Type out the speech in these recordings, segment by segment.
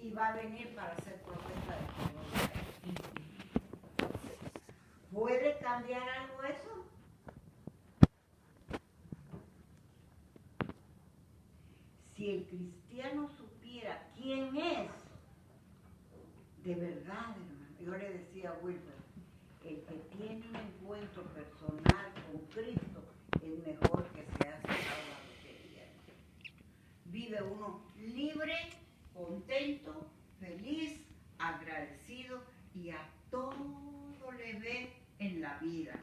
y va a venir para ser profeta de Jehová. ¿Puede cambiar algo eso? Si el cristiano supiera quién es, de verdad, hermano, yo le decía a Wilfred, el que tiene un encuentro personal con Cristo es mejor que se hace la lotería. Vive uno libre, contento, feliz, agradecido y a todo le ve en la vida.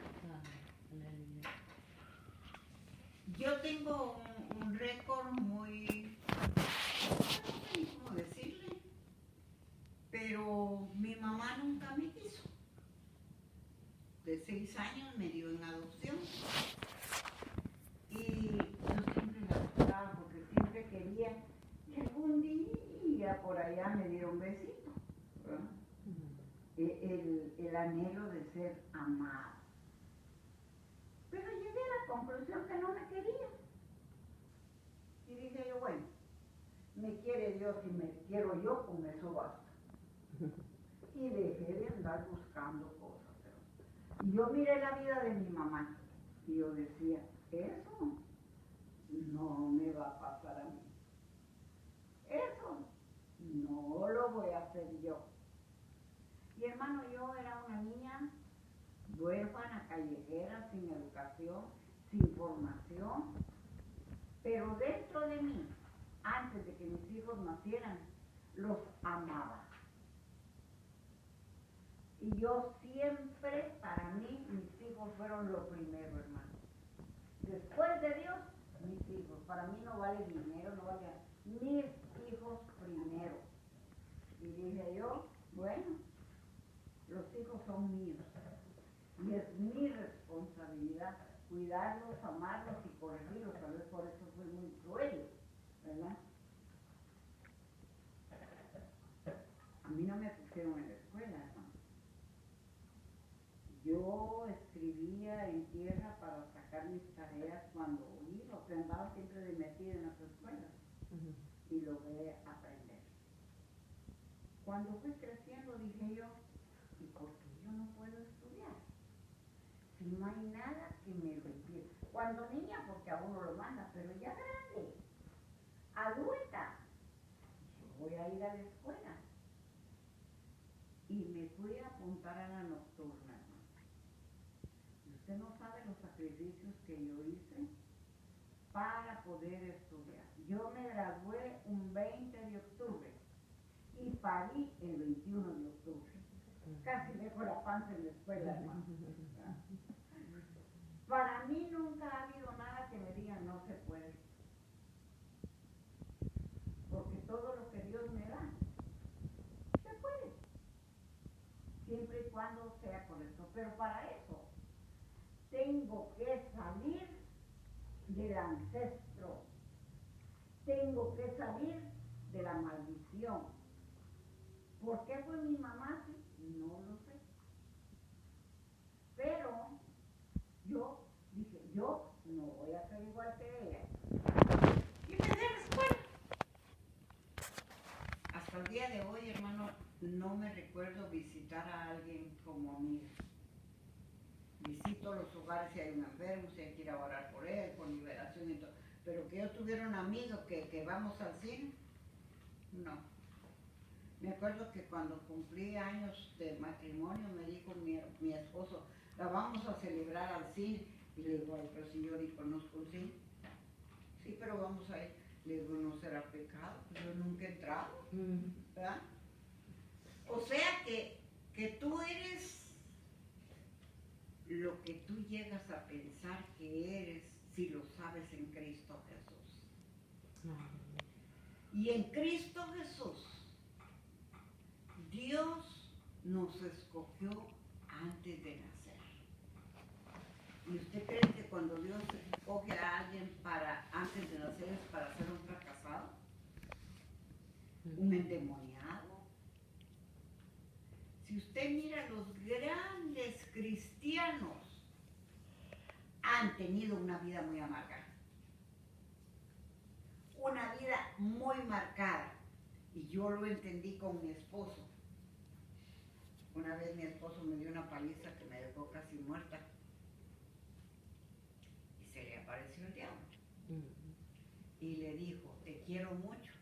Yo tengo un récord muy, no sé cómo decirle, pero mi mamá nunca me quiso. De 6 años me dio en adopción y yo siempre la buscaba porque siempre quería que algún día por allá me diera un besito, ¿verdad? El anhelo de ser amado. Pero llegué a la conclusión que no me quería. Y dije yo, bueno, me quiere Dios y me quiero yo, con eso basta. Y dejé de andar buscando cosas. Y yo miré la vida de mi mamá y yo decía, eso no me va a pasar a mí. Eso no lo voy a hacer yo. Y hermano, yo era una niña huérfana, callejera, sin educación, sin formación, pero dentro de mí, antes de que mis hijos nacieran, los amaba. Y yo siempre, para mí, mis hijos fueron lo primero, hermano. Después de Dios, mis hijos. Para mí no vale dinero, no vale mis hijos primero. Y dije yo, bueno, los hijos son míos. Y es mi responsabilidad cuidarlos, amarlos y corregirlos. Tal vez por eso fui muy cruel, ¿verdad? A mí no me pusieron en la escuela, hermano. Yo escribía en tierra para sacar mis tareas cuando iba, porque andaba siempre de metida en las escuelas. Y logré aprender. Cuando fui creciendo dije yo, ¿y por qué yo no puedo estudiar? Si no hay nada que me lo impida. Cuando niña, porque a uno lo manda, pero ya grande, adulta, yo voy a ir a la escuela. Y me fui a apuntar a la nocturna, hermano. Y usted no sabe los sacrificios que yo hice para poder estudiar. Yo me gradué un 20 de octubre y parí el 21 de octubre. Casi dejo la panza en la escuela, hermano. Para mí nunca ha habido nada que me diga no se puede. Porque todo lo que Dios me da, se puede. Siempre y cuando sea correcto. Pero para eso, tengo que salir del ancestro. Tengo que salir de la maldición. ¿Por qué fue mi mamá así? No lo sé. Pero yo dije, yo no voy a ser igual que ella. Y me dejé la escuela. Hasta el día de hoy, hermano, no me recuerdo visitar a alguien como amiga. Visito los hogares si hay un enfermo, si hay que ir a orar por él, por liberación y todo. Pero que yo tuviera un amigo que vamos al cine, no. Me acuerdo que cuando cumplí años de matrimonio me dijo mi esposo, la vamos a celebrar al cine. Y le digo, ay, pero si yo ni conozco un cine. Sí, pero vamos a ir. Le digo, no será pecado, yo nunca he entrado, ¿verdad? O sea que tú eres lo que tú llegas a pensar que eres si lo sabes en Cristo Jesús. Y en Cristo Jesús, Dios nos escogió antes de nacer. ¿Y usted cree que cuando Dios escoge a alguien antes de nacer es para ser un fracasado? ¿Un endemoniado? Si usted mira, los grandes cristianos han tenido una vida muy amarga. Una vida muy marcada. Y yo lo entendí con mi esposo. Una vez mi esposo me dio una paliza que me dejó casi muerta. Y se le apareció el diablo. Y le dijo, te quiero mucho,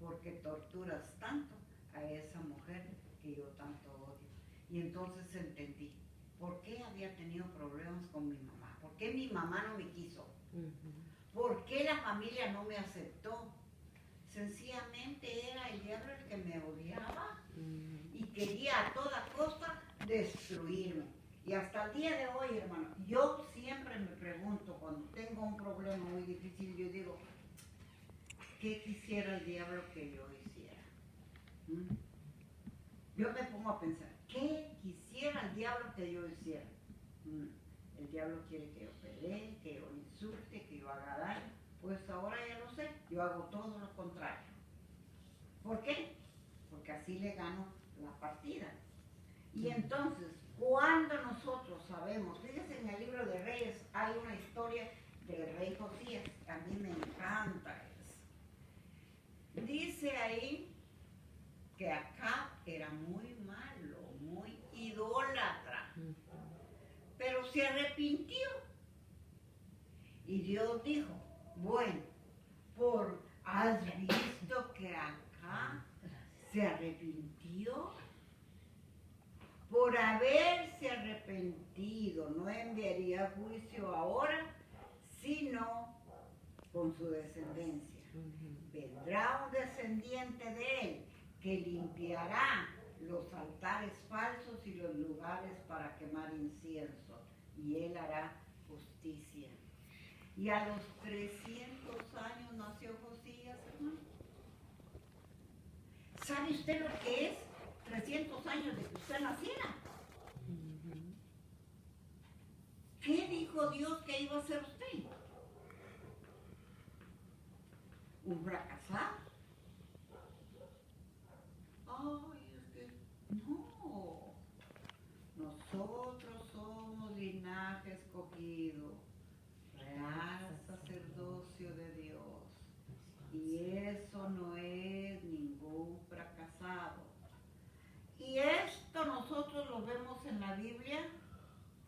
porque torturas tanto a esa mujer que yo tanto odio. Y entonces entendí, ¿por qué había tenido problemas con mi mamá? ¿Por qué mi mamá no me quiso? ¿Por qué la familia no me aceptó? Sencillamente era el diablo el que me odiaba y quería a toda costa destruirme. Y hasta el día de hoy, hermano, yo siempre me pregunto, cuando tengo un problema muy difícil, yo digo, ¿qué quisiera el diablo que yo hiciera? Yo me pongo a pensar, ¿qué quisiera el diablo que yo hiciera? El diablo quiere que yo pelee, que yo insulte, que yo haga daño. Pues ahora ya lo sé, yo hago todo lo contrario. ¿Por qué? Porque así le gano la partida. Y entonces, cuando nosotros sabemos, fíjense en el libro de Reyes, hay una historia del rey Josías, a mí me encanta eso. Dice ahí que Acab era muy malo, muy idólatra, pero se arrepintió. Y Dios dijo, bueno, ¿has visto que Acab se arrepintió? Por haberse arrepentido, no enviaría juicio ahora, sino con su descendencia. Vendrá un descendiente de él que limpiará los altares falsos y los lugares para quemar incienso, y él hará justicia. Y a los 300 años nació Josías, hermano. ¿Sabe usted lo que es 300 años de que usted naciera? ¿Qué dijo Dios que iba a ser usted? ¿Un fracasado? Ay, es que no. Nosotros somos linaje escogido, real sacerdocio de Dios. Y eso no es ningún fracasado. Y esto nosotros lo vemos en la Biblia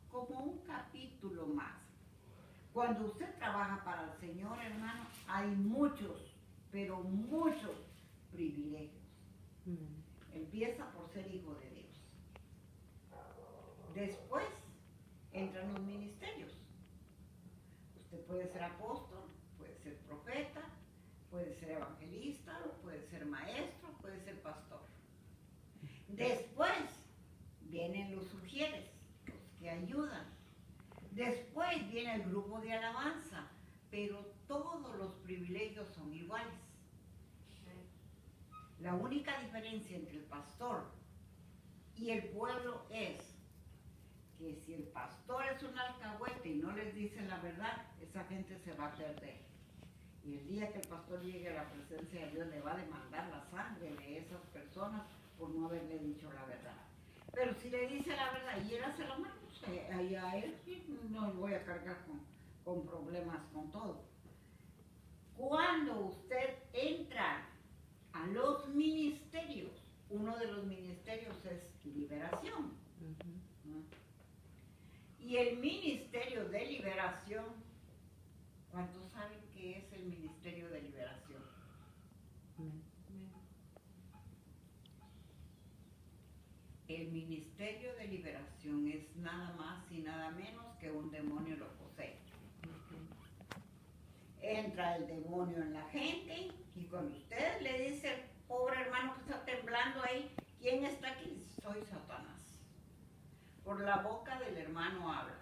como un capítulo más. Cuando usted trabaja para el Señor, hermano, hay muchos, pero muchos privilegios. Empieza por ser hijo de Dios. Después entran los ministerios. Usted puede ser apóstol, puede ser profeta, puede ser evangelista, puede ser maestro, puede ser pastor. Después vienen los sugieres, los que ayudan. Después viene el grupo de alabanza, pero todos los privilegios son iguales. La única diferencia entre el pastor y el pueblo es que si el pastor es un alcahuete y no les dice la verdad, esa gente se va a perder. Y el día que el pastor llegue a la presencia de Dios, le va a demandar la sangre de esas personas por no haberle dicho la verdad. Pero si le dice la verdad y él hace lo malo, a él no voy a cargar con problemas con todo. Cuando usted entra a los ministerios, uno de los ministerios es liberación. Y el ministerio de liberación, ¿cuántos saben qué es el ministerio de liberación? El ministerio de liberación es nada más y nada menos que un demonio lo posee. Entra el demonio en la gente y cuando usted le dice al pobre hermano que está temblando ahí, ¿quién está aquí? Soy Satanás. Por la boca del hermano habla.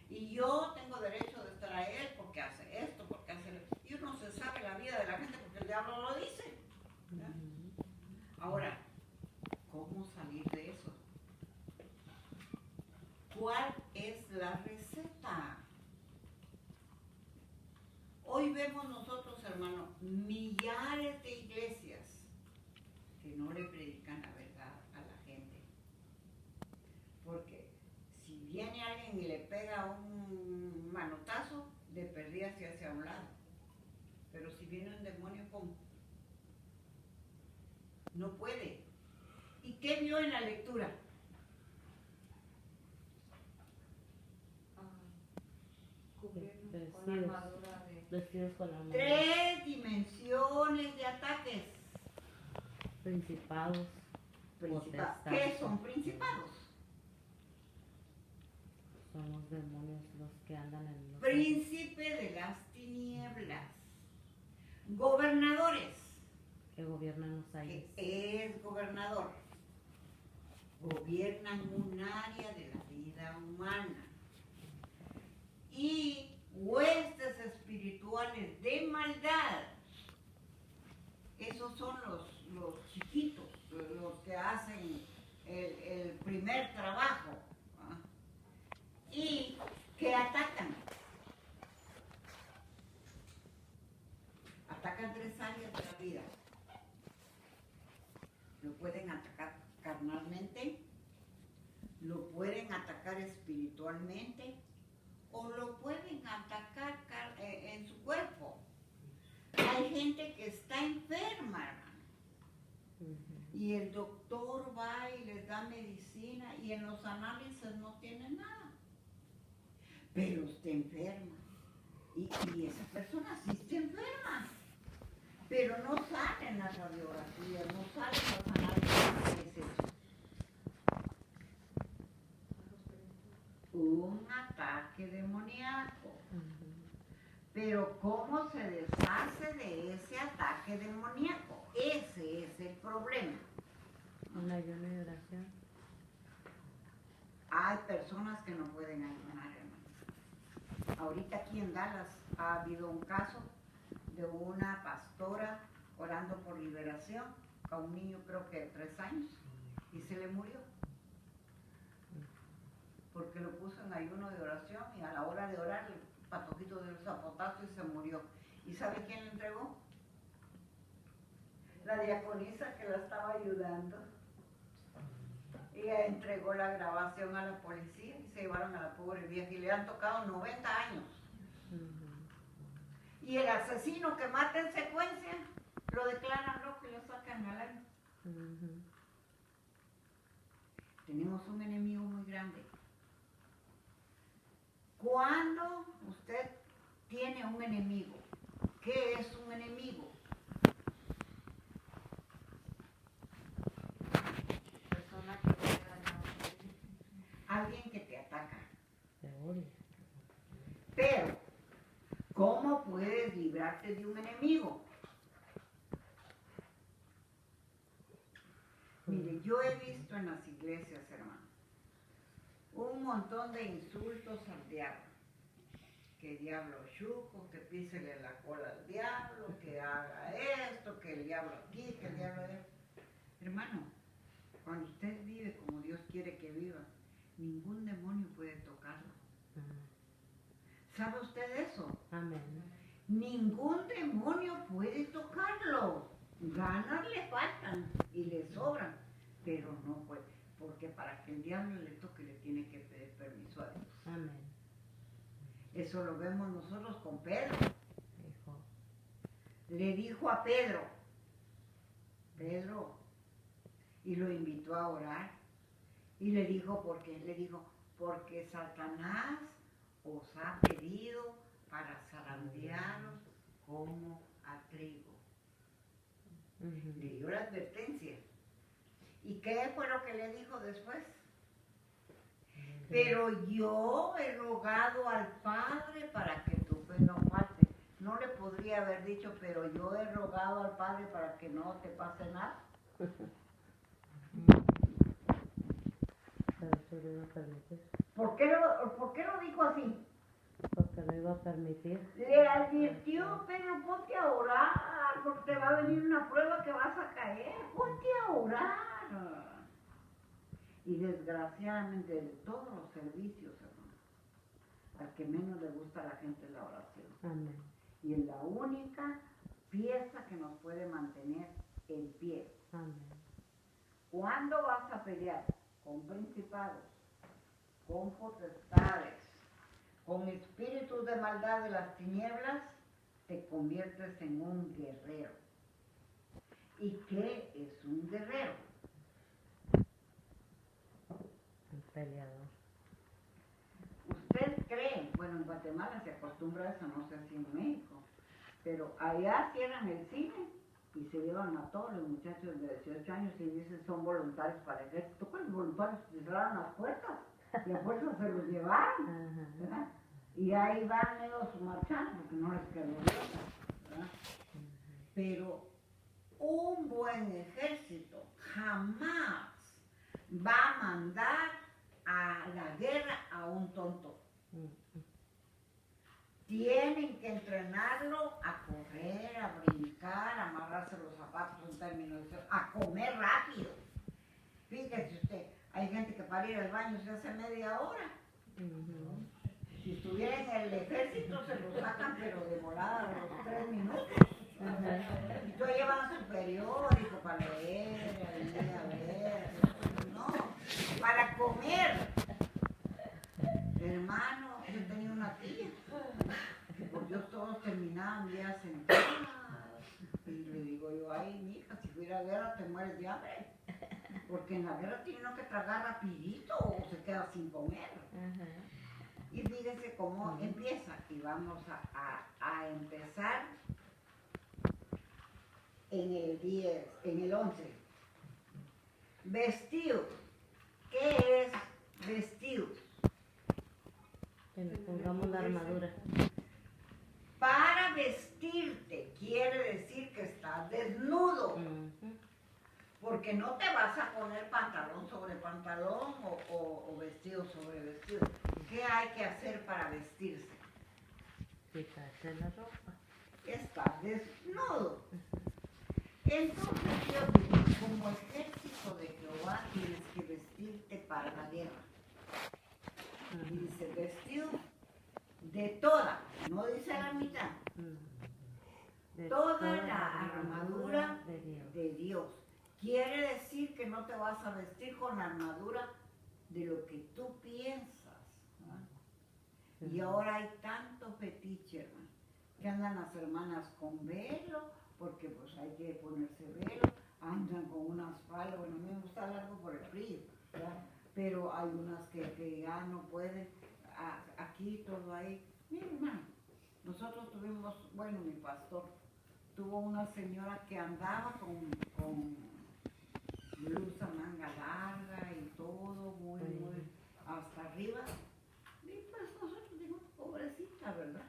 Y yo tengo derecho de estar a él porque hace esto, porque hace lo... Y uno se sabe la vida de la gente porque el diablo lo dice. ¿Ya? Ahora, ¿cómo salir de eso? ¿Cuál es la receta? Hoy vemos nosotros, hermano, millares de iglesias que no le predican la verdad a la gente. Porque si viene alguien y le pega un No puede. ¿Y qué vio en la lectura? Cubrirnos con la armadura de... Vestidos con la armadura. 3 dimensiones de ataques. Principados. ¿Qué son principados? Son los demonios los que andan en los... Príncipe de las tinieblas. Gobernadores. Que gobiernan los aires. Que es gobernador. Gobiernan un área de la vida humana. Y huestes espirituales de maldad. Esos son los chiquitos, los que hacen el primer trabajo. ¿Ah? Y que atacan. Atacan 3 áreas de la vida. Lo pueden atacar carnalmente, lo pueden atacar espiritualmente o lo pueden atacar en su cuerpo. Hay gente que está enferma, hermano, y el doctor va y les da medicina y en los análisis no tiene nada, pero está enferma y esa persona sí está enferma, pero no salen las radiografías, no salen los análisis. ¿Qué es eso? Un ataque demoníaco. Pero ¿cómo se deshace de ese ataque demoníaco? Ese es el problema. Un ayuno y oración. Hay personas que no pueden ayunar, hermano. Ahorita aquí en Dallas ha habido un caso de una pastora orando por liberación a un niño, creo que de 3 años, y se le murió. Porque lo puso en ayuno de oración y a la hora de orar el patojito dio el zapotazo y se murió. ¿Y sabe quién le entregó? La diaconisa que la estaba ayudando. Ella entregó la grabación a la policía y se llevaron a la pobre vieja y le han tocado 90 años. Y el asesino que mata en secuencia lo declaran loco y lo sacan al año. Tenemos un enemigo muy grande. Cuando usted tiene un enemigo, ¿qué es un enemigo? Persona que puede dañar. Alguien que te ataca. Teoría. Pero, ¿cómo puedes librarte de un enemigo? Mire, yo he visto en las iglesias, hermano, un montón de insultos al diablo. Que diablo chuco, que písele la cola al diablo, que haga esto, que el diablo aquí, que el diablo allá. Hermano, cuando usted vive como Dios quiere que viva, ningún demonio puede tocarlo. ¿Sabe usted eso? Amén. Ningún demonio puede tocarlo. Ganas le faltan y le sobran, pero no puede. Porque para que el diablo le toque le tiene que pedir permiso a Dios. Amén. Eso lo vemos nosotros con Pedro. Hijo. Le dijo a Pedro, y lo invitó a orar. Y le dijo, ¿por qué? Le dijo, porque Satanás os ha pedido para zarandearos como a trigo. Le dio la advertencia. ¿Y qué fue lo que le dijo después? Pero yo he rogado al Padre para que tu fe no falte. No le podría haber dicho, pero yo he rogado al Padre para que no te pase nada. Pero eso lo iba a permitir. ¿Por qué lo dijo así? Porque lo iba a permitir. Le advirtió, Pedro, ponte a orar, porque te va a venir una prueba que vas a caer. Ponte a orar. Y desgraciadamente de todos los servicios, hermano, al que menos le gusta a la gente es la oración. Amén. Y es la única pieza que nos puede mantener en pie. Amén. ¿Cuándo vas a pelear? Con principados, con potestades, con espíritus de maldad de las tinieblas, te conviertes en un guerrero. ¿Y qué es un guerrero? acostumbra eso, no sé si en México, pero allá cierran el cine y se llevan a todos los muchachos de 18 años y dicen son voluntarios para el ejército. ¿Cuáles voluntarios? Cerraron las puertas y a fuerza se los llevaron, Ajá. ¿verdad? Y ahí van ellos marchando porque no les quedó otra, ¿verdad? Pero un buen ejército jamás va a mandar a la guerra a un tonto. Tienen que entrenarlo a correr, a brincar, a amarrarse los zapatos en términos de a comer rápido. Fíjese usted, hay gente que para ir al baño se hace media hora. Si estuviera en el ejército se lo sacan, pero de volada a los 3 minutos. Y tú llevan su periódico para leer, a ver. No, para comer. Hermano, yo tenía una tía, porque yo todos terminaban ya sentados. Y le digo yo, ay, mija, si fuera a guerra te mueres de hambre. Porque en la guerra tiene uno que tragar rapidito o se queda sin comer. Y fíjese cómo empieza. Y vamos a empezar en el 10, en el 11. Vestido. ¿Qué es vestido? Que nos pongamos la armadura. Para vestirte quiere decir que estás desnudo. Porque no te vas a poner pantalón sobre pantalón o vestido sobre vestido. ¿Qué hay que hacer para vestirse? Quitarse la ropa. Estás desnudo. Entonces Dios dice, como ejército de Jehová tienes que vestirte para la guerra. Y dice, vestido de toda, no dice la mitad, De toda la armadura de Dios. de Dios. Quiere decir que no te vas a vestir con la armadura de lo que tú piensas, ¿no? Y ahora hay tanto fetiche, hermano, que andan las hermanas con velo, porque pues hay que ponerse velo, andan con unas faldas, bueno, a mí me gusta largo por el frío, ¿verdad? Pero hay unas que ya no pueden, aquí todo ahí. Mira, hermano, nosotros tuvimos, bueno, mi pastor tuvo una señora que andaba con blusa manga larga y todo, muy hasta arriba. Y pues nosotros dijimos, pobrecita, ¿verdad?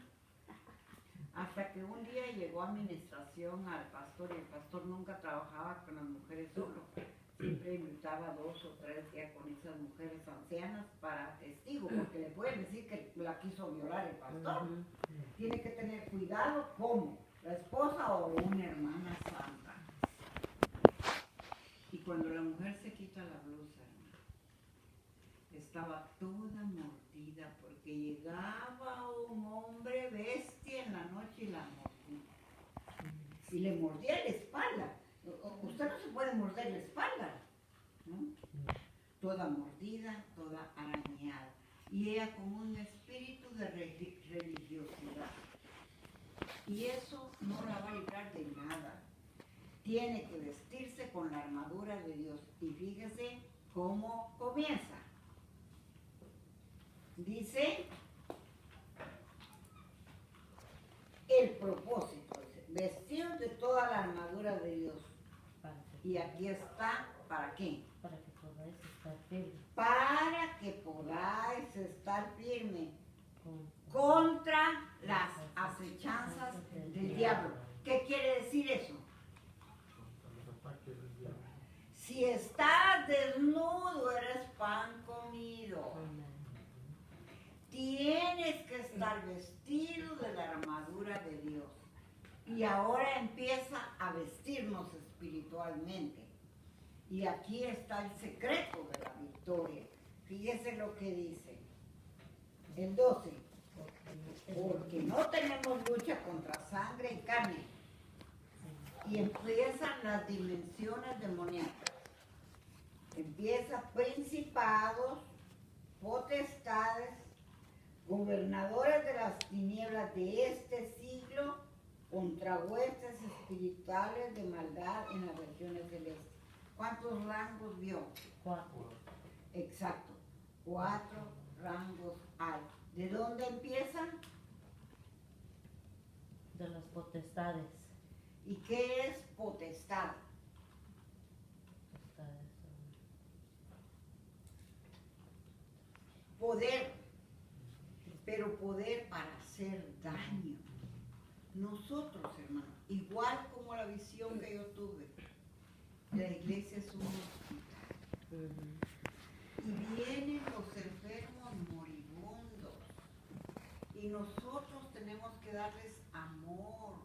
Hasta que un día llegó administración al pastor y el pastor nunca trabajaba con las mujeres solo. Siempre invitaba 2 o 3 días con esas mujeres ancianas para testigo, porque le pueden decir que la quiso violar el pastor. Tiene que tener cuidado, ¿cómo? ¿La esposa o una hermana santa? Y cuando la mujer se quita la blusa, estaba toda mordida porque llegaba un hombre bestia en la noche y la mordía. Y le mordía la espalda. Usted no se puede morder la espalda, ¿no? Toda mordida, toda arañada. Y ella con un espíritu de religiosidad. Y eso no la va a librar de nada. Tiene que vestirse con la armadura de Dios. Y fíjese cómo comienza. Dice el propósito, vestidos de toda la armadura de Dios. Y aquí está, ¿para qué? Para que podáis estar firmes. Para que podáis estar firme contra las acechanzas del diablo. ¿Qué quiere decir eso? Si estás desnudo, eres pan comido. Tienes que estar vestido de la armadura de Dios. Y ahora empieza a vestirnos espiritualmente. Y aquí está el secreto de la victoria. Fíjese lo que dice. El 12. Porque no tenemos lucha contra sangre y carne. Y empiezan las dimensiones demoníacas. Empieza principados, potestades, gobernadores de las tinieblas de este siglo, contra huestes espirituales de maldad en las regiones celestes. ¿Cuántos rangos vio? 4. Exacto, 4 rangos hay. ¿De dónde empiezan? De las potestades. ¿Y qué es potestad? Potestades Poder, pero poder para hacer daño. Nosotros, hermanos, igual como la visión que yo tuve, la iglesia es un hospital. Y vienen los enfermos moribundos. Y nosotros tenemos que darles amor,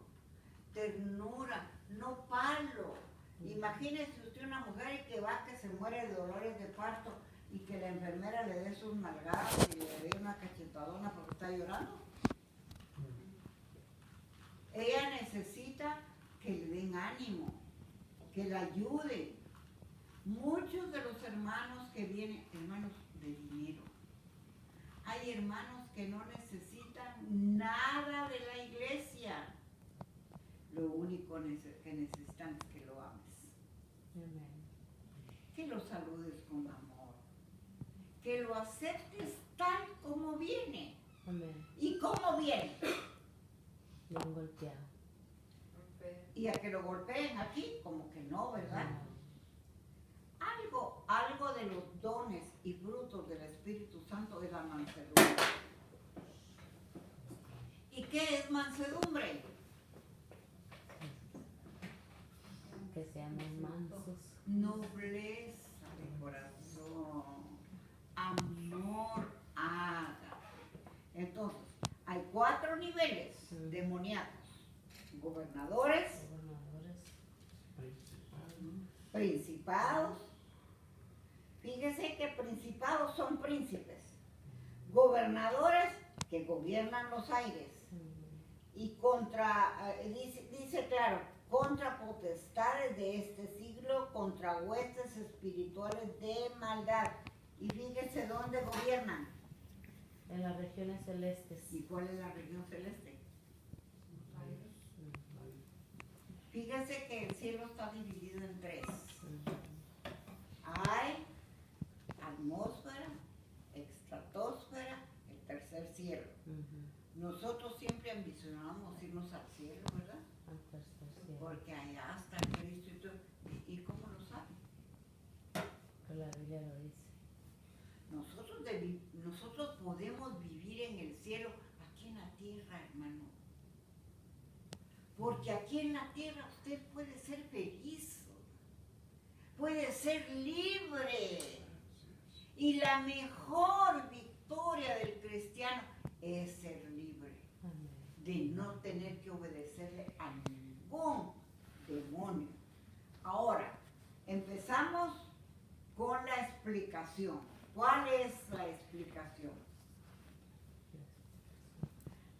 ternura, no palo. Imagínese usted una mujer que va, que se muere de dolores de parto y que la enfermera le dé sus nalgadas y le dé una cachetadona porque está llorando. Ella necesita que le den ánimo, que la ayuden. Muchos de los hermanos que vienen, hermanos de dinero, hay hermanos que no necesitan nada de la iglesia. Lo único que necesitan es que lo ames. Que lo saludes con amor. Que lo aceptes tal como viene. Amén. ¿Y cómo viene? Bien golpeado. Y a que lo golpeen aquí, como que no, ¿verdad? Algo de los dones y frutos del Espíritu Santo es la mansedumbre. ¿Y qué es mansedumbre? Que seamos mansos. Nobleza de corazón, amor haga. Entonces, hay 4 niveles demoníacos: gobernadores, principados. Fíjese que principados son príncipes, gobernadores que gobiernan los aires, y dice claro, contra potestades de este siglo, contra huestes espirituales de maldad. Y fíjese dónde gobiernan. En las regiones celestes. ¿Y cuál es la región celeste? Fíjese que el cielo está dividido en 3. Hay atmósfera, estratosfera, el tercer cielo. Nosotros siempre ambicionamos irnos al cielo, ¿verdad? Al tercer cielo. Porque allá está Cristo y todo. ¿Y cómo lo saben? Que la Biblia lo dice. Nosotros podemos vivir en el cielo aquí en la tierra, hermano. Porque aquí en la tierra usted puede ser feliz, puede ser libre. Y la mejor victoria del cristiano es ser libre. De no tener que obedecerle a ningún demonio. Ahora, empezamos con la explicación. ¿Cuál es la explicación?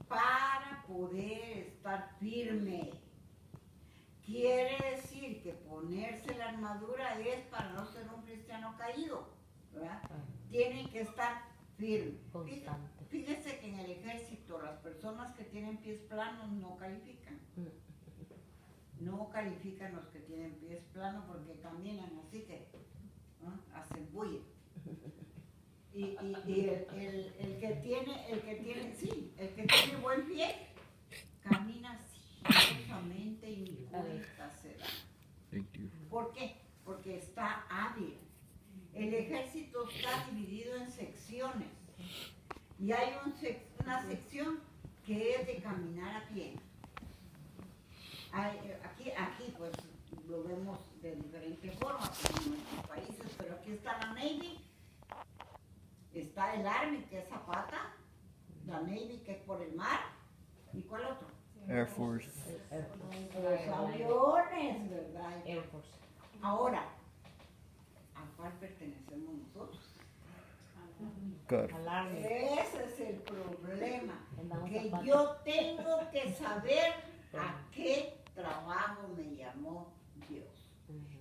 Para poder estar firme. Quiere decir que ponerse la armadura es para no ser un cristiano caído, ¿verdad? Tienen que estar firmes. Constante. Fíjese que en el ejército las personas que tienen pies planos no califican. No califican los que tienen pies planos porque caminan así que hacen bulla. Y el que tiene buen pie camina sigilosamente y ni cuenta se da. ¿Por qué? Porque está hábil. El ejército está dividido en secciones y hay una sección que es de caminar a pie. Aquí pues lo vemos de diferentes formas en nuestros países, pero aquí está la Navy, está el Army, que es Zapata, la Navy, que es por el mar, ¿y cuál otro? Air Force. Los aviones, ¿verdad? Air Force. Ahora, ¿a cuál pertenecemos nosotros? God. Alarme. Ese es el problema, Andamos que zapatos. yo tengo que saber a qué trabajo me llamó Dios.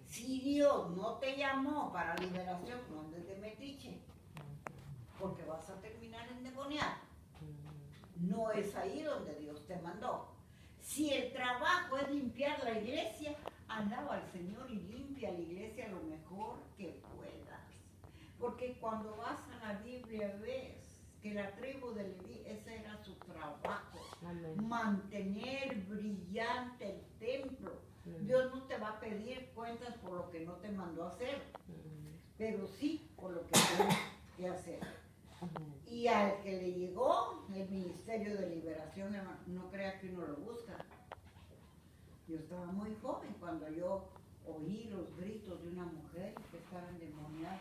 Si Dios no te llamó para liberación, no andes de metiche, porque vas a terminar endemoniado. No es ahí donde Dios te mandó. Si el trabajo es limpiar la iglesia, alaba al Señor y limpia la iglesia lo mejor que puedas. Porque cuando vas a la Biblia ves que la tribu de Leví, ese era su trabajo. Amén. Mantener brillante el templo. Amén. Dios no te va a pedir cuentas por lo que no te mandó a hacer, Amén. pero sí por lo que tienes que hacer. Amén. Y al que le llegó el ministerio de liberación, hermano, no crea que uno lo busca. Yo estaba muy joven cuando yo oí los gritos de una mujer que estaba endemoniada.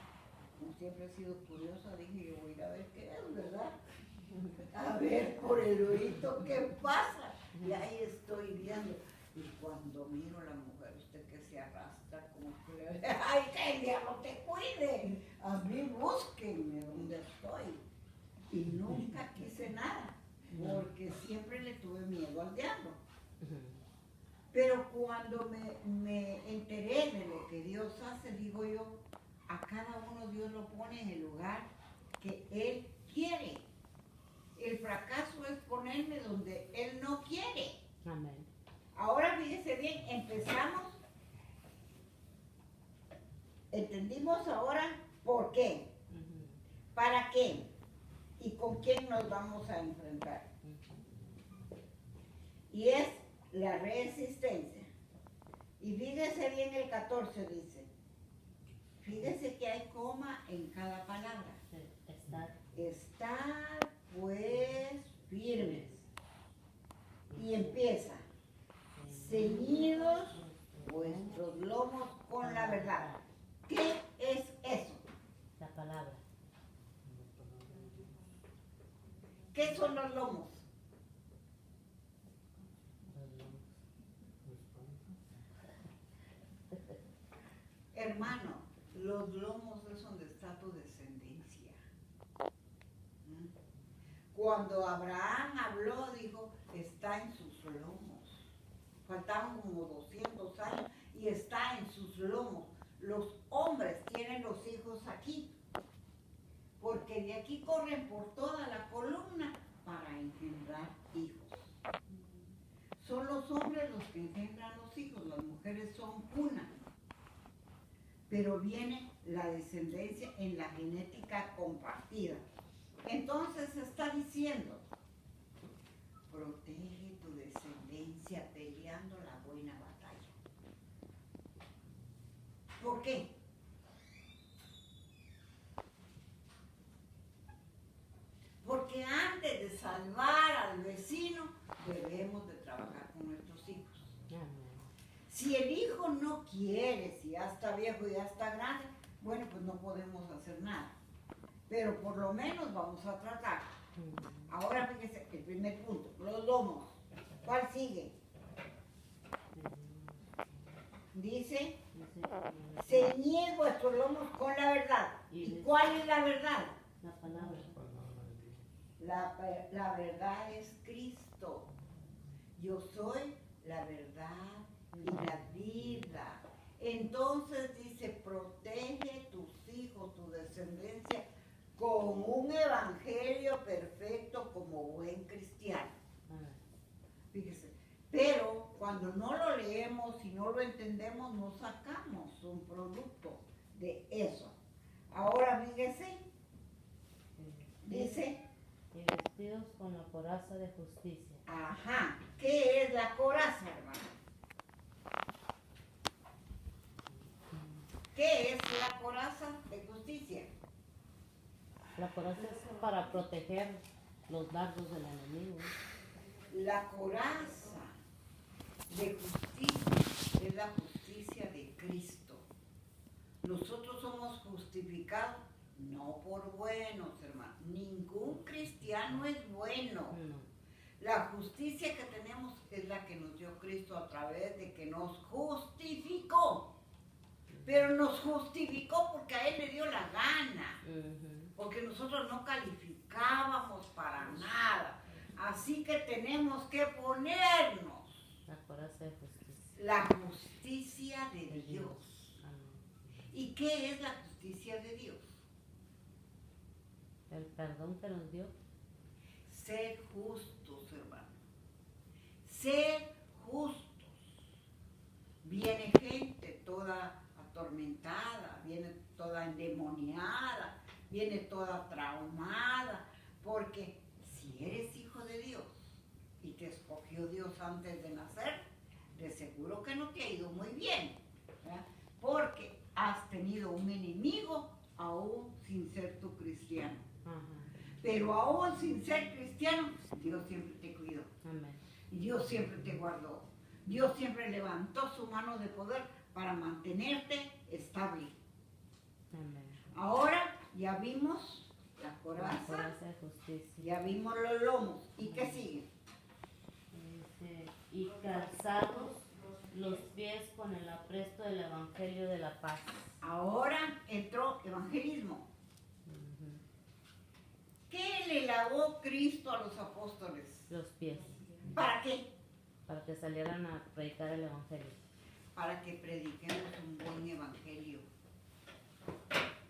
Como siempre he sido curiosa, dije, yo voy a ir a ver qué es, ¿verdad? A ver por el oído qué pasa. Y ahí estoy viendo. Y cuando miro a la mujer, usted que se arrastra, como que le ¡ay, que el diablo te cuide! A mí búsquenme donde estoy. Y nunca quise nada, porque siempre le tuve miedo al diablo. Pero cuando me enteré de lo que Dios hace, digo yo, a cada uno Dios lo pone en el lugar que Él quiere. El fracaso es ponerme donde Él no quiere. Amén. Ahora fíjese bien, empezamos, entendimos ahora por qué, para qué y con quién nos vamos a enfrentar. Y es la resistencia. Y fíjese bien el 14 dice, fíjese que hay coma en cada palabra. Estar pues firmes. Y empieza, ceñidos vuestros lomos con la verdad. ¿Qué es eso? La palabra. ¿Qué son los lomos? Hermano, los lomos es donde está tu descendencia. Cuando Abraham habló, dijo, está en sus lomos. Faltaban como 200 años y está en sus lomos. Los hombres tienen los hijos aquí, porque de aquí corren por toda la columna para engendrar hijos. Son los hombres los que engendran los hijos, las mujeres son una. Pero viene la descendencia en la genética compartida. Entonces está diciendo, protege tu descendencia peleando la buena batalla. ¿Por qué? Porque antes de salvar al vecino, debemos de trabajar con nuestros hijos. Si el hijo no quiere, si ya está viejo y ya está grande, bueno, pues no podemos hacer nada. Pero por lo menos vamos a tratar. Ahora fíjese, el primer punto, los lomos. ¿Cuál sigue? Dice, ceñid vuestros lomos con la verdad. ¿Y cuál es la verdad? La palabra. La verdad es Cristo. Yo soy la verdad y la vida. Entonces dice, protege tus hijos, tu descendencia, con un evangelio perfecto como buen cristiano. Fíjese, pero cuando no lo leemos y no lo entendemos, no sacamos un producto de eso. Ahora fíjese, dice, y vestidos con la coraza de justicia. Ajá, ¿qué es la coraza, hermano? ¿Qué es la coraza de justicia? La coraza es para proteger los dardos del enemigo. La coraza de justicia es la justicia de Cristo. Nosotros somos justificados no por buenos, hermano. Ningún cristiano es bueno. La justicia que tenemos es la que nos dio Cristo a través de que nos justificó. Pero nos justificó porque a Él le dio la gana. Porque nosotros no calificábamos para nada. Así que tenemos que ponernos La coraza de justicia. la justicia de Dios. ¿Y qué es la justicia de Dios? El perdón que nos dio. Ser justos, hermano. Ser justos. Viene gente toda atormentada, viene toda endemoniada, viene toda traumada, Porque si eres hijo de Dios y te escogió Dios antes de nacer, de seguro que no te ha ido muy bien, ¿verdad? Porque has tenido un enemigo aún sin ser tu cristiano. Ajá. Pero aún sin ser cristiano, Dios siempre te cuidó. Amén. Dios siempre te guardó. Dios siempre levantó su mano de poder para mantenerte estable. Amén. Ahora ya vimos la La coraza, coraza de justicia. ya vimos los lomos. ¿Y qué sigue? Dice, y calzados los pies con el apresto del Evangelio de la paz. Ahora entró evangelismo. Ujú. ¿Qué le lavó Cristo a los apóstoles? Los pies, ¿Para qué? para que salieran a predicar el Evangelio. Para que prediquemos un buen evangelio.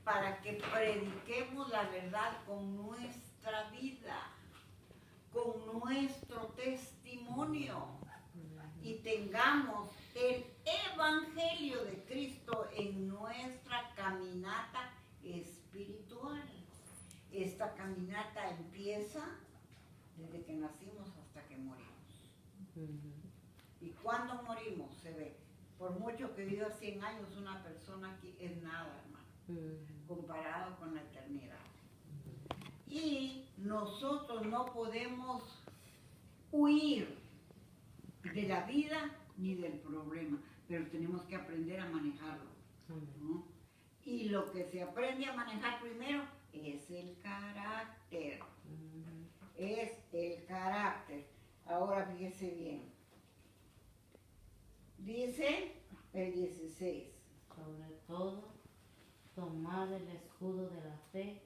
Para que prediquemos la verdad con nuestra vida, con nuestro testimonio. Y tengamos el evangelio de Cristo en nuestra caminata espiritual. Esta caminata empieza desde que nacimos hasta que morimos. Ujú. Y cuando morimos se ve. Por mucho que viva 100 años, una persona aquí es nada, hermano, Ujú. comparado con la eternidad. Y nosotros no podemos huir de la vida ni del problema, pero tenemos que aprender a manejarlo, Amén. ¿no? Y lo que se aprende a manejar primero es el carácter. Ujú. Es el carácter. Ahora fíjese bien. Dice el 16. Sobre todo, tomad el escudo de la fe,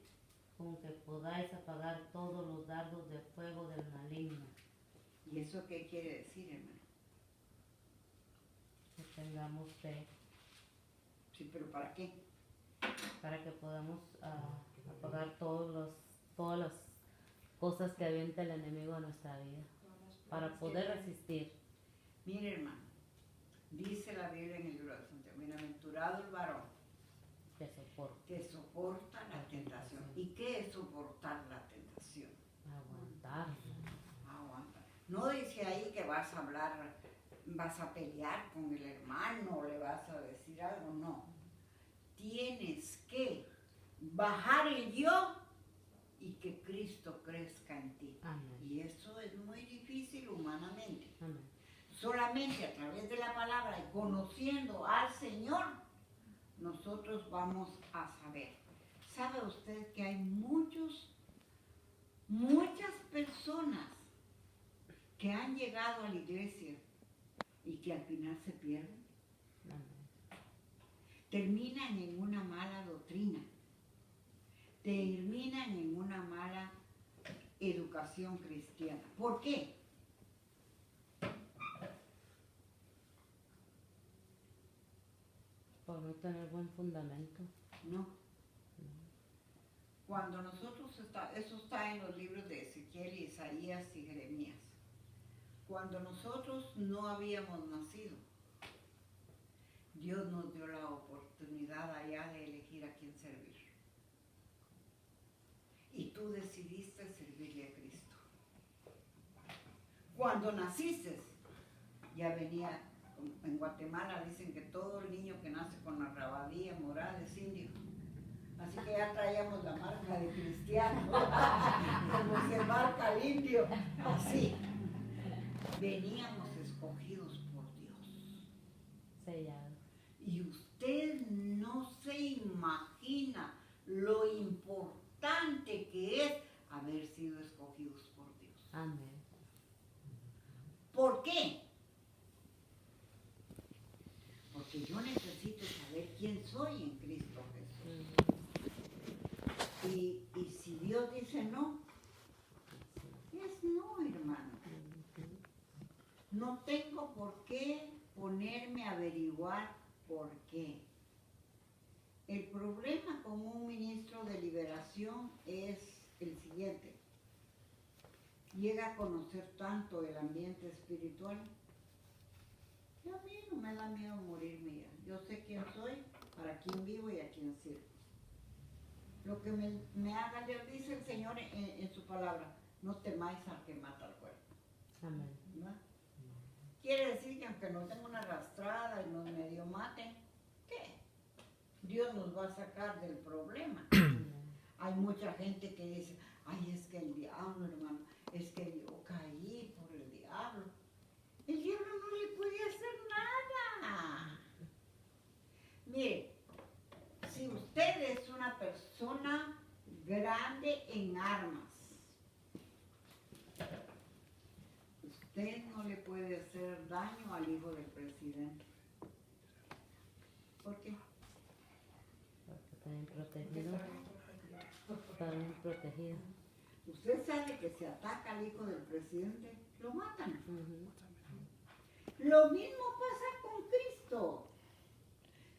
con que podáis apagar todos los dardos de fuego del maligno. ¿Y eso qué quiere decir, hermano? Que tengamos fe, Sí, pero ¿para qué? para que podamos apagar todas las cosas que avienta el enemigo a nuestra vida, para poder resistir. Mire, hermano, dice la Biblia en el libro de Santiago, bienaventurado el varón Que soporte, que soporta la tentación. ¿Y qué es soportar la tentación? aguantar. Aguanta. No dice ahí que vas a hablar, vas a pelear con el hermano, le vas a decir algo, no. Tienes que bajar el yo y que Cristo crezca en ti. Amén. Y eso es muy difícil humanamente. Amén. Solamente a través de la palabra y conociendo al Señor, nosotros vamos a saber. ¿Sabe usted que hay muchas personas que han llegado a la iglesia y que al final se pierden? Amén. Terminan en una mala doctrina, terminan en una mala educación cristiana. ¿Por qué? Por no tener buen fundamento. No. Cuando nosotros eso está en los libros de Ezequiel, Isaías y Jeremías. Cuando nosotros no habíamos nacido, Dios nos dio la oportunidad allá de elegir a quién servir. Y tú decidiste servirle a Cristo. Cuando naciste, ya venía, en Guatemala dicen que todo el niño que nace con la rabadilla morada es indio. Así que ya traíamos la marca de cristiano, como se marca el indio, así. Veníamos escogidos por Dios. Sellado. Y usted no se imagina lo importante que es haber sido escogidos por Dios. Amén. ¿Por qué? Porque yo necesito saber quién soy en Cristo Jesús. Y si Dios dice no, es no, hermano. No tengo por qué ponerme a averiguar por qué. El problema con un ministro de liberación es el siguiente. Llega a conocer tanto el ambiente espiritual que a mí no me da miedo morirme ya. Yo sé quién soy, para quién vivo y a quién sirvo. lo que me haga leer, dice el Señor en su palabra, no temáis al que mata al cuerpo. Amén. ¿No? Quiere decir que aunque nos den una arrastrada y nos medio maten, ¿qué? Dios nos va a sacar del problema. Hay mucha gente que dice, ay, es que el diablo, hermano, es que yo caí por el diablo. El diablo no le puede hacer nada. Mire, si usted es una persona grande en armas, usted no le puede hacer daño al hijo del presidente. ¿Por qué? Porque está bien protegido. Está bien protegido. Usted sabe que si ataca al hijo del presidente, lo matan. Lo mismo pasa con Cristo.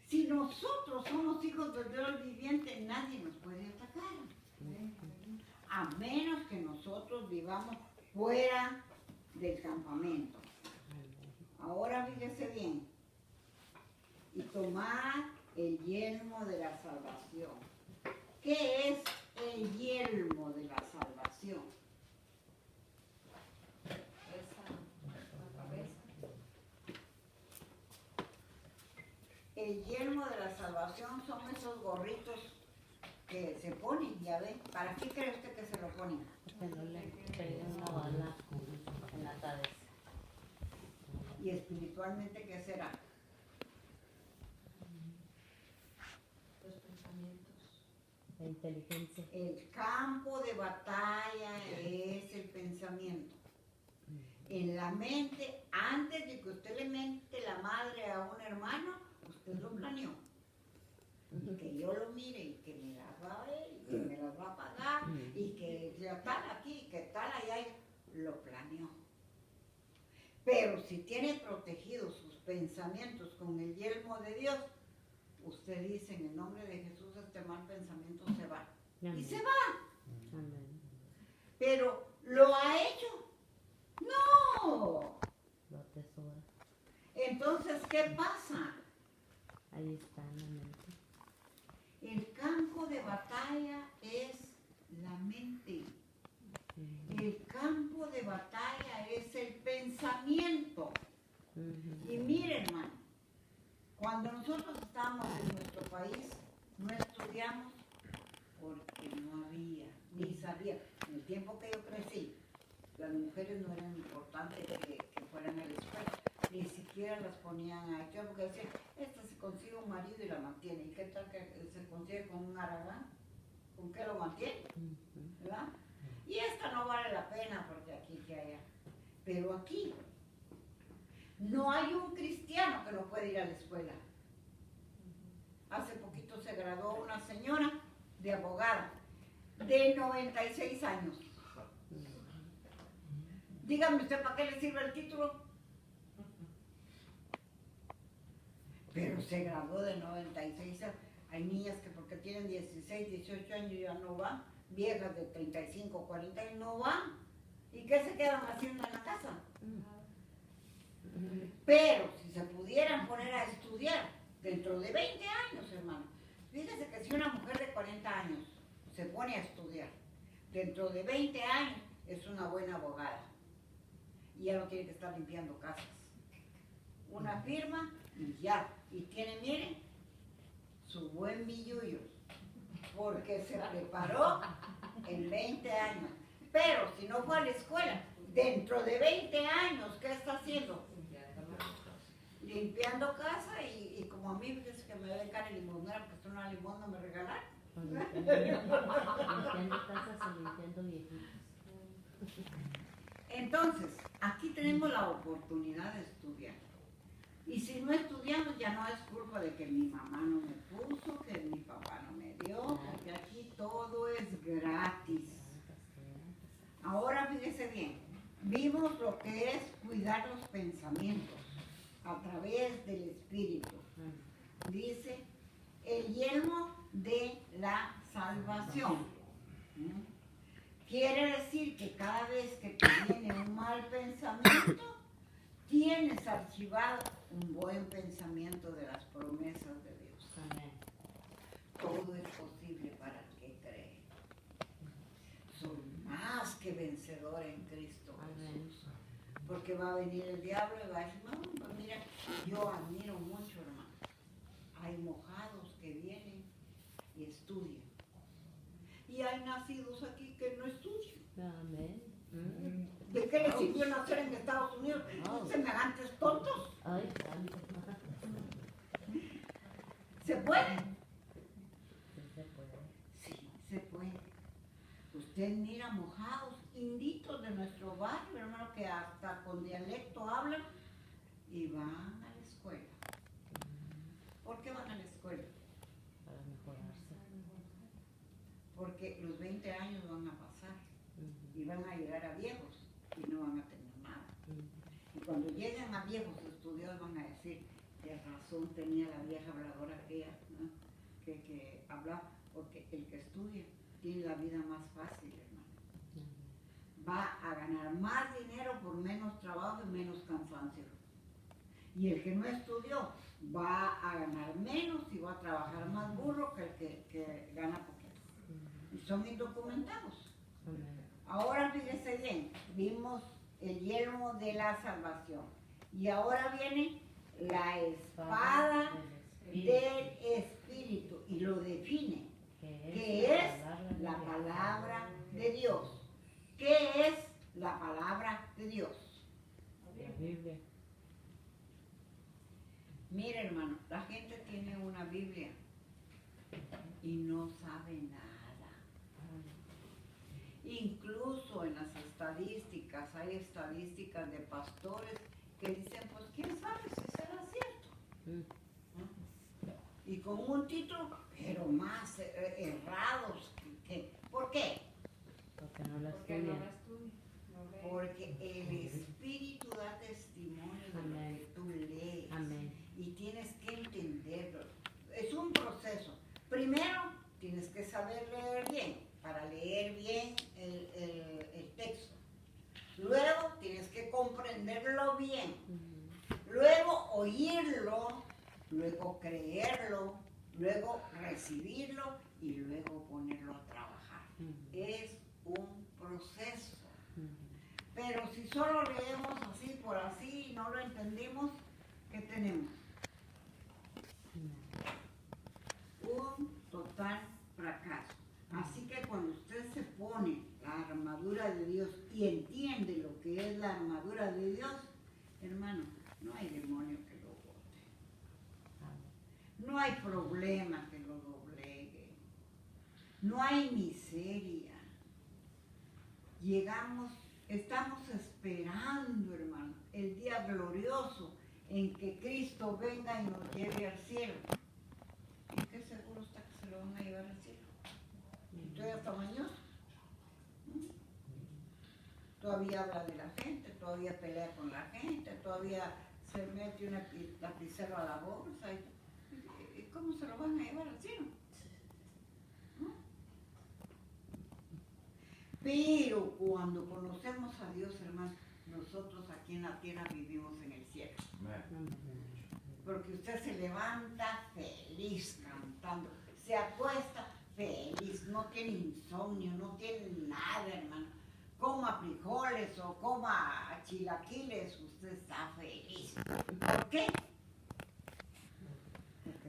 Si nosotros somos hijos del Dios viviente, nadie nos puede atacar. A menos que nosotros vivamos fuera del campamento. Ahora fíjese bien. Y tomar el yelmo de la salvación. ¿Qué es el yelmo de la salvación? El yelmo de la salvación son esos gorritos que se ponen, ya ven. ¿Para qué cree usted que se lo ponen? Que no le pegue una bala en la cabeza. Y espiritualmente, ¿qué será? Los pensamientos. La inteligencia. El campo de batalla es el pensamiento. En la mente, antes de que usted le mente la madre a un hermano, usted lo planeó. Y que yo lo mire y que me las va a ver y que me las va a pagar y que tal aquí, que tal allá, lo planeó. Pero si tiene protegidos sus pensamientos con el yelmo de Dios, usted dice en el nombre de Jesús, este mal pensamiento se va. Y se va. Amén. Pero ¿lo ha hecho? No. Lo atesora. Entonces, ¿qué pasa? Ahí está en la mente. El campo de batalla es la mente. El campo de batalla es el pensamiento. Y miren, hermano, cuando nosotros estábamos en nuestro país, no estudiamos porque no había, ni sabía. En el tiempo que yo crecí, las mujeres no eran importantes que fueran a la escuela. Ni siquiera las ponían a estudiar porque decían, esta se consigue un marido y la mantiene. ¿Y qué tal que se consigue con un aragán? ¿Con qué lo mantiene? ¿Verdad? Y esta no vale la pena porque aquí que allá. Pero aquí no hay un cristiano que no puede ir a la escuela. Hace poquito se graduó una señora de abogada de 96 años. Dígame usted, ¿para qué le sirve el título? Pero se graduó de 96 años. Hay niñas que porque tienen 16, 18 años ya no van. Viejas de 35, 40 años no van. ¿Y qué se quedan haciendo en la casa? Pero si se pudieran poner a estudiar dentro de 20 años, hermano. Fíjese que si una mujer de 40 años se pone a estudiar, dentro de 20 años es una buena abogada. Y ya no tiene que estar limpiando casas. Una firma y ya. Y tiene, miren, su buen billullo. Porque se preparó en 20 años. Pero si no fue a la escuela, dentro de 20 años, ¿qué está haciendo? Limpiando casa y como a mí, fíjese que me deben cara de limonera, porque una limosna me regalaron. Limpiando casas y limpiando viejitos. Entonces, aquí tenemos la oportunidad de estudiar. Y si no estudiamos, ya no es culpa de que mi mamá no me puso, que mi papá no me dio, porque aquí todo es gratis. Ahora fíjese bien, vimos lo que es cuidar los pensamientos a través del Espíritu. Dice, el yelmo de la salvación. Quiere decir que cada vez que te viene un mal pensamiento, tienes archivado un buen pensamiento de las promesas de Dios. Amén. Todo es posible para el que vencedor en Cristo Amén. Jesús. Porque va a venir el diablo y va a decir, no, pues mira, yo admiro mucho, hermano. Hay mojados que vienen y estudian. Y hay nacidos aquí que no estudian. Amén. ¿De qué les sirvió nacer en Estados Unidos? Semejantes tontos. Ay, santo. ¿Se puede? Sí se puede. Sí, se puede. Usted mira mojados, inditos de nuestro barrio, hermano, que hasta con dialecto hablan y van a la escuela. ¿Por qué van a la escuela? Para mejorarse. Porque los 20 años van a pasar y van a llegar a viejos y no van a tener nada. Y cuando lleguen a viejos estudiados van a decir, qué razón tenía la vieja habladora aquella, ¿no? que habla, porque el que estudia tiene la vida más fácil, hermano. Va a ganar más dinero por menos trabajo y menos cansancio. Y el que no estudió va a ganar menos y va a trabajar más burro que el que gana poquito. Y son indocumentados. Ahora fíjese bien, vimos el yelmo de la salvación. Y ahora viene la espada del Espíritu y lo define, que es la palabra de Dios. ¿Qué es la palabra de Dios? La Biblia. Mire, hermano, la gente tiene una Biblia y no sabe nada. Incluso en las estadísticas, hay estadísticas de pastores que dicen, pues quién sabe si será cierto. ¿No? Y con un título, pero más errados. ¿Por qué? Porque no la Porque no estudian. la estudia. No lee. Porque el Espíritu da testimonio de lo Amén. que tú lees. Amén. Y tienes que entenderlo. Es un proceso. Primero, tienes que saber leer bien, para leer bien el texto. Luego, tienes que comprenderlo bien. Luego, oírlo. Luego, creerlo. Luego, recibirlo. Y luego, ponerlo a trabajar. Es un proceso. Pero si solo leemos así por así y no lo entendemos, ¿qué tenemos? Un total fracaso. Así que cuando usted se pone la armadura de Dios y entiende lo que es la armadura de Dios, hermano, no hay demonio que lo bote. No hay problema que lo doblegue. No hay miseria. Estamos esperando, hermano, el día glorioso en que Cristo venga y nos lleve al cielo. ¿Y qué seguro está que se lo van a llevar al cielo? ¿Y todavía está mañana? Todavía habla de la gente, todavía pelea con la gente, todavía se mete una lapicero a la bolsa. ¿Y cómo se lo van a llevar al cielo? Pero cuando conocemos a Dios, hermano, nosotros aquí en la tierra vivimos en el cielo. Porque usted se levanta feliz cantando, se acuesta feliz, no tiene insomnio, no tiene nada, hermano. Coma frijoles o coma chilaquiles, usted está feliz. ¿Por qué?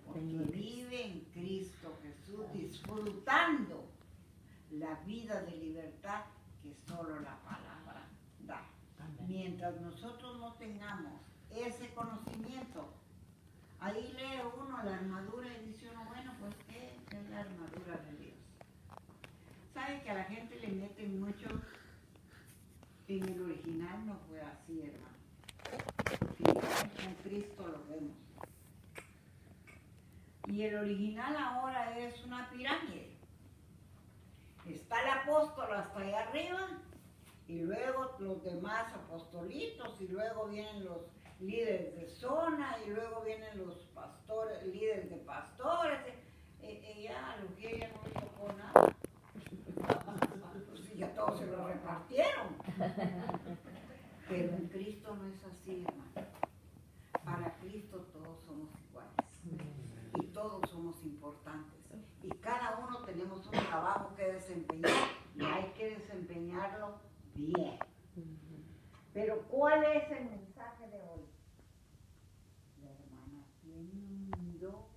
Porque vive en Cristo Jesús disfrutando la vida de libertad que solo la palabra da. Mientras nosotros no tengamos ese conocimiento, ahí lee uno la armadura y dice uno, bueno, pues ¿qué es la armadura de Dios? ¿Sabe que a la gente le meten mucho? En el original no fue así, hermano. Sí, en Cristo lo vemos. Y el original ahora es una pirámide. Está el apóstol hasta allá arriba, y luego los demás apostolitos, y luego vienen los líderes de zona, y luego vienen los pastores, líderes de pastores. Ya a los que ya no les tocó nada. Pues ya todos se lo repartieron. Pero en Cristo no es así, hermano. Para Cristo todos somos iguales. Y todos somos importantes. Y cada uno tenemos un trabajo que desempeñar y hay que desempeñarlo Bien. Pero ¿cuál es el mensaje de hoy? La hermana tiene un don.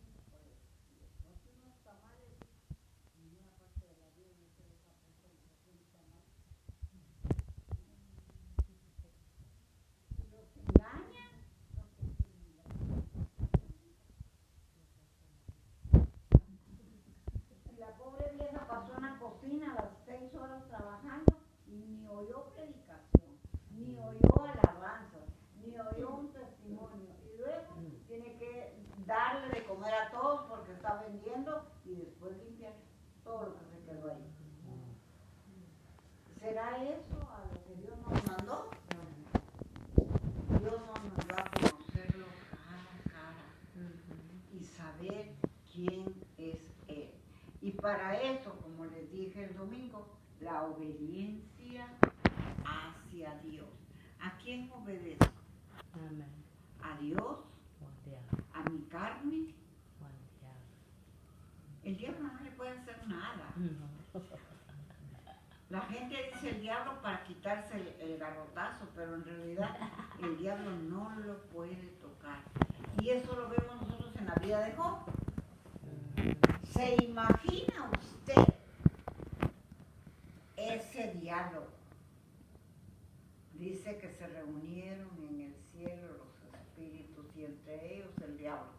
La pobre vieja pasó en la cocina las 6 horas trabajando y ni oyó predicación, ni oyó alabanzas, ni oyó un testimonio. Y luego tiene que darle de comer a todos porque está vendiendo y después limpiar todo lo que se quedó ahí. ¿Será eso a lo que Dios nos mandó? Dios nos mandó a conocerlo cara a cara y saber quién es Él. Y para eso, como les dije el domingo, la obediencia hacia Dios. ¿A quién obedezco? Amén. ¿A Dios? ¿A mi carne? El diablo no le puede hacer nada. La gente dice el diablo para quitarse el garrotazo, pero en realidad el diablo no lo puede tocar. Y eso lo vemos nosotros en la vida de Job. ¿Se imagina usted ese diálogo? Dice que se reunieron en el cielo los espíritus y entre ellos el diablo.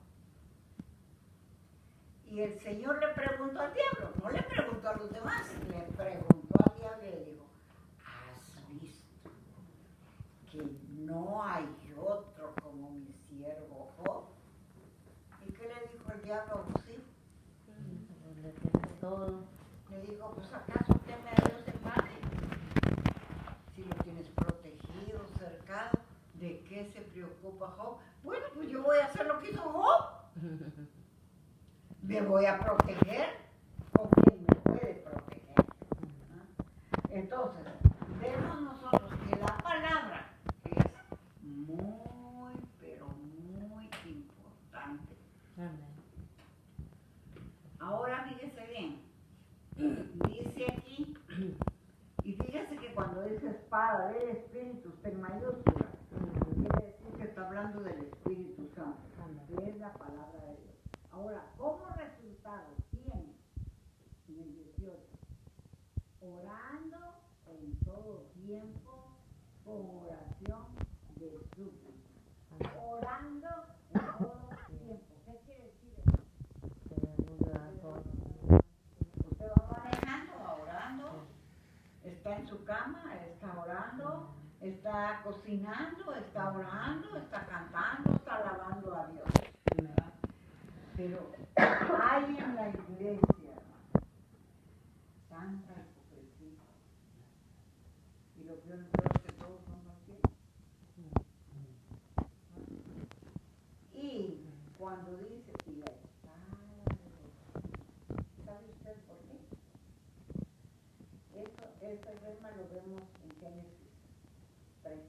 Y el Señor le preguntó al diablo, no le preguntó a los demás, le preguntó al diablo y le dijo, ¿has visto que no hay otro como mi siervo Job? ¿Y qué le dijo el diablo a Lucía? Todo. Le dijo, pues ¿acaso teme a Dios de madre? Si lo tienes protegido, cercado, ¿de qué se preocupa Job? Bueno, pues yo voy a hacer lo que hizo Job. Me voy a proteger con quien me puede proteger. Entonces, vemos nosotros que la palabra es muy, pero muy importante. Amén. Ahora fíjese bien, dice aquí, y fíjese que cuando dice espada del Espíritu está en mayúscula, quiere decir que está hablando del Espíritu Santo, que es la palabra de Dios. Ahora, ¿cómo resultado tiene en el 18? Orando en todo tiempo con oración de súplica. Orando en todo tiempo. ¿Qué quiere decir eso? Usted va manejando, va orando, está en su cama, está orando, está cocinando, está orando, está cantando, está alabando a Dios. ¿Verdad? Pero hay en la iglesia tanta hipocresía. Y lo peor es que todos son así. Y cuando dice, y la espada de Dios, ¿sabe usted por qué? Ese tema lo vemos en Génesis 3.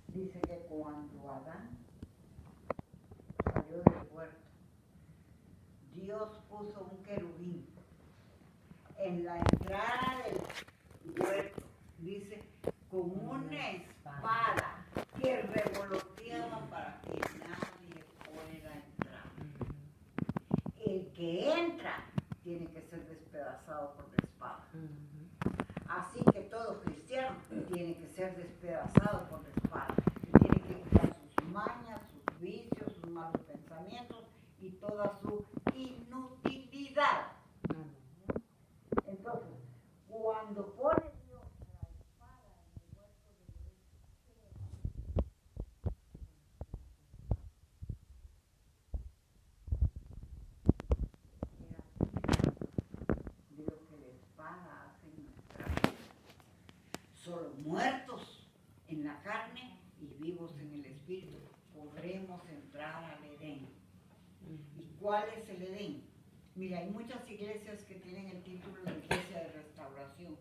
Dice que cuando Adán salió del huerto, Dios puso un querubín en la entrada del huerto, dice, con una espada que revoloteaba para que nadie pueda entrar. El que entra tiene que ser despedazado por la espada. Así que todo cristiano tiene que ser despedazado por la espada. Tiene que quitar sus mañas, sus vicios, sus malos pensamientos y toda su inutilidad. Entonces, cuando pone Dios la espada en el huerto de de lo que la espada hace en nuestra vida. Solo muertos en la carne y vivos en el espíritu podremos entrar al Edén. ¿Y cuál es el Edén? Mira, hay muchas iglesias que tienen el título de iglesia de restauración,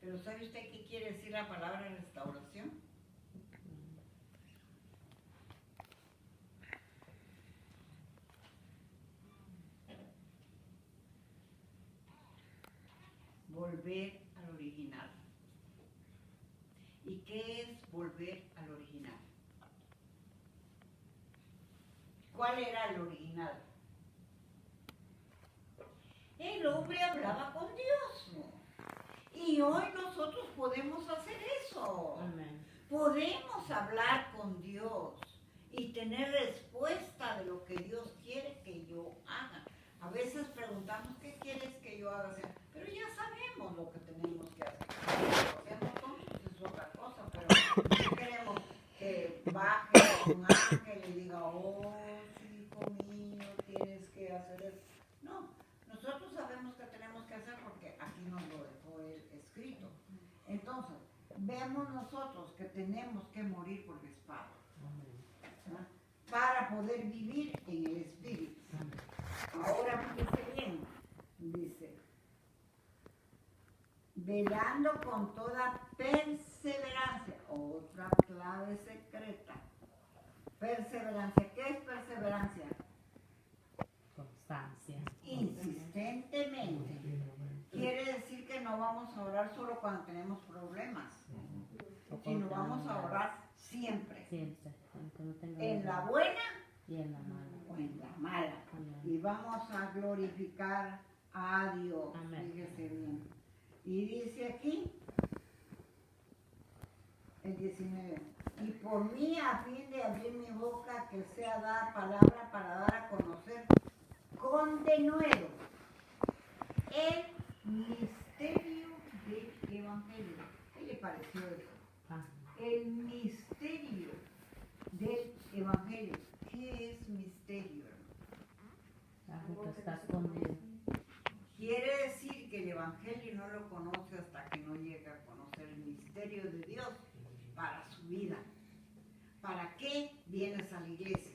pero ¿sabe usted qué quiere decir la palabra restauración? Volver al original. ¿Y qué es volver al original? ¿Cuál era el original? El hombre hablaba con Dios, ¿no? Y hoy nosotros podemos hacer eso. Amén. Podemos hablar con Dios y tener respuesta de lo que Dios quiere que yo haga. A veces preguntamos, ¿qué quieres que yo haga? Pero ya sabemos lo que tenemos que hacer. O sea, nosotros es otra cosa, pero no queremos que baje un ángel y diga, oh, hijo mío, tienes que hacer eso. No, nosotros sabemos que tenemos que hacer porque aquí nos lo dejó él escrito. Entonces, vemos nosotros que tenemos que morir por la espada, ¿verdad? Para poder vivir en el Espíritu. Ahora fíjese bien, dice, velando con toda perseverancia, otra clave secreta. Perseverancia, ¿qué es perseverancia? Constancia. Insistentemente. Quiere decir que no vamos a orar solo cuando tenemos problemas, sino vamos a orar siempre. Siempre. Aunque no tenga En la nada. buena Y en la mala. o en la mala. Amén. Y vamos a glorificar a Dios. Amén. Fíjese bien. Y dice aquí, el 19, y por mí a fin de abrir mi boca que sea dada palabra para dar a conocer con denuedo el misterio del Evangelio. ¿Qué le pareció eso? Ah, El misterio del Evangelio. ¿Qué es misterio, hermano? algo que está escondido. Quiere decir que el Evangelio no lo conoce hasta que no llega a conocer el misterio de Dios para su vida. ¿Para qué vienes a la iglesia?